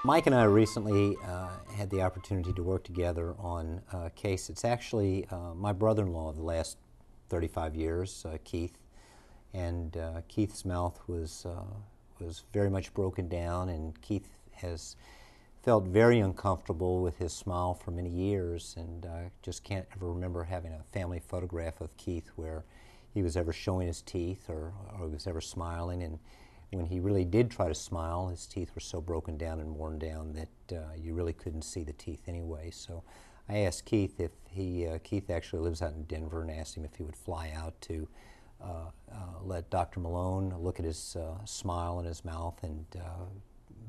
Mike and I recently had the opportunity to work together on a case. It's actually my brother-in-law of the last 35 years, Keith. And Keith's mouth was very much broken down, and Keith has felt very uncomfortable with his smile for many years, and I just can't ever remember having a family photograph of Keith where he was ever showing his teeth or was ever smiling. And when he really did try to smile, his teeth were so broken down and worn down that you really couldn't see the teeth anyway. So I asked Keith if Keith actually lives out in Denver, and asked him if he would fly out to let Dr. Malone look at his smile in his mouth and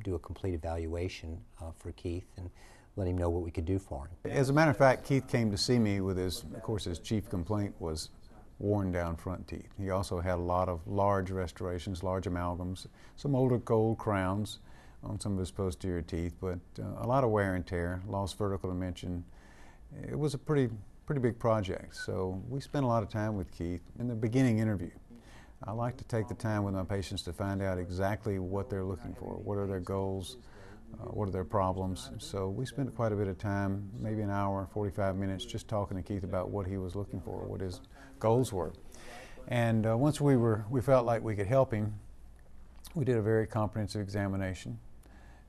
do a complete evaluation for Keith and let him know what we could do for him. As a matter of fact, Keith came to see me with of course, his chief complaint was worn down front teeth. He also had a lot of large restorations, large amalgams, some older gold crowns on some of his posterior teeth, but a lot of wear and tear, lost vertical dimension. It was a pretty big project, so we spent a lot of time with Keith. In the beginning interview, I like to take the time with my patients to find out exactly what they're looking for, what are their goals, what are their problems. So we spent quite a bit of time, maybe an hour, 45 minutes, just talking to Keith about what he was looking for, what his goals were. And once we felt like we could help him, we did a very comprehensive examination.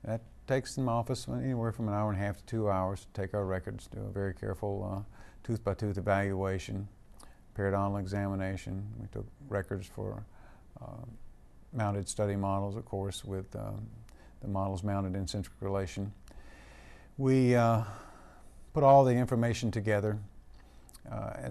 That takes in the office anywhere from an hour and a half to 2 hours to take our records, do a very careful tooth-by-tooth evaluation, periodontal examination. We took records for mounted study models, of course, with the models mounted in centric relation. We put all the information together.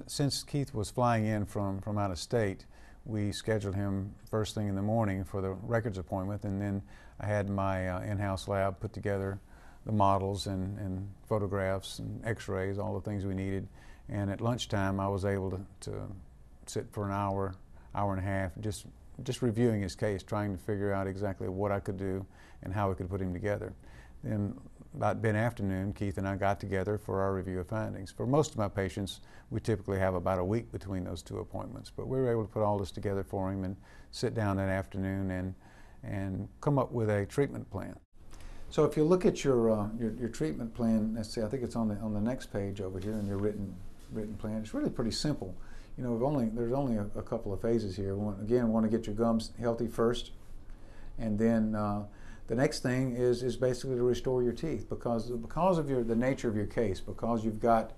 Since Keith was flying in from out of state, we scheduled him first thing in the morning for the records appointment, and then I had my in-house lab put together the models and photographs and x-rays, all the things we needed. And at lunchtime, I was able to sit for an hour and a half, just reviewing his case, trying to figure out exactly what I could do and how we could put him together. Then about mid-afternoon, Keith and I got together for our review of findings. For most of my patients, we typically have about a week between those two appointments, but we were able to put all this together for him and sit down that afternoon and come up with a treatment plan. So if you look at your treatment plan, let's see, I think it's on the next page over here in your written plan. It's really pretty simple. You know, there's only a couple of phases here. We want to get your gums healthy first, and then the next thing is basically to restore your teeth because of the nature of your case, because you've got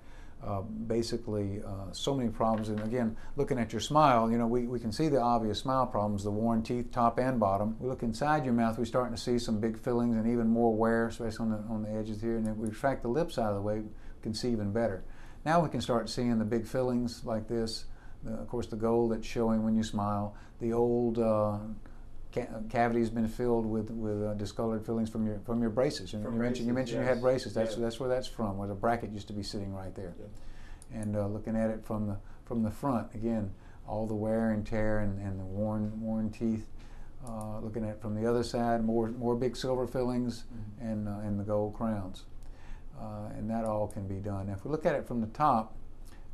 basically so many problems. And again, looking at your smile, you know, we can see the obvious smile problems, the worn teeth, top and bottom. We look inside your mouth, we're starting to see some big fillings and even more wear, especially on the edges here. And then we retract the lips out of the way, we can see even better. Now we can start seeing the big fillings like this. Of course, the gold that's showing when you smile. The old cavity's been filled with discolored fillings from your braces. You mentioned you had braces. That's where that's from, where the bracket used to be sitting right there. Yeah. And looking at it from the front, again, all the wear and tear and the worn teeth. Looking at it from the other side, more big silver fillings and the gold crowns. And that all can be done. Now, if we look at it from the top,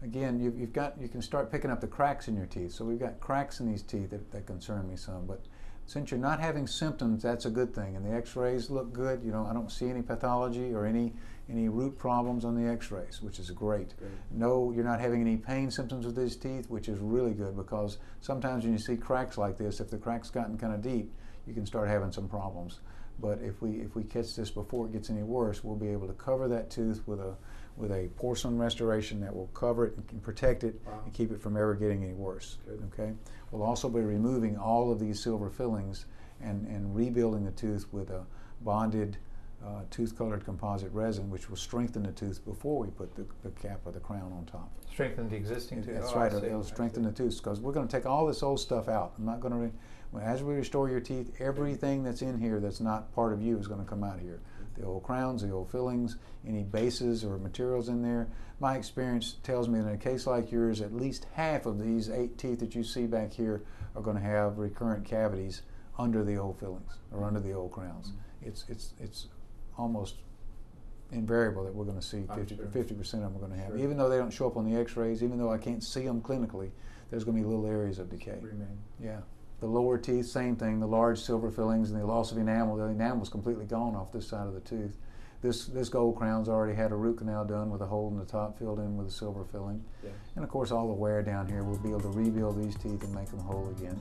again, you can start picking up the cracks in your teeth. So we've got cracks in these teeth that concern me some. But since you're not having symptoms, that's a good thing. And the x-rays look good. You know, I don't see any pathology or any root problems on the x-rays, which is great. No, you're not having any pain symptoms with these teeth, which is really good, because sometimes when you see cracks like this, if the crack's gotten kind of deep, you can start having some problems. But if we catch this before it gets any worse, we'll be able to cover that tooth with a porcelain restoration that will cover it and protect it and keep it from ever getting any worse. Okay. We'll also be removing all of these silver fillings and rebuilding the tooth with a bonded tooth-colored composite resin, which will strengthen the tooth before we put the cap or the crown on top. Strengthen the existing tooth. That's right. It'll strengthen the tooth, because we're going to take all this old stuff out. I'm not going to. As we restore your teeth, everything that's in here that's not part of you is going to come out here. The old crowns, the old fillings, any bases or materials in there. My experience tells me that in a case like yours, at least half of these 8 teeth that you see back here are going to have recurrent cavities under the old fillings or under the old crowns. It's almost invariable that we're going to see 50% of them are going to have. Even though they don't show up on the x-rays, even though I can't see them clinically, there's going to be little areas of decay. Yeah. The lower teeth, same thing, the large silver fillings and the loss of enamel. The enamel was completely gone off this side of the tooth. This gold crown's already had a root canal done with a hole in the top filled in with a silver filling. Yes. And of course all the wear down here, we'll be able to rebuild these teeth and make them whole again.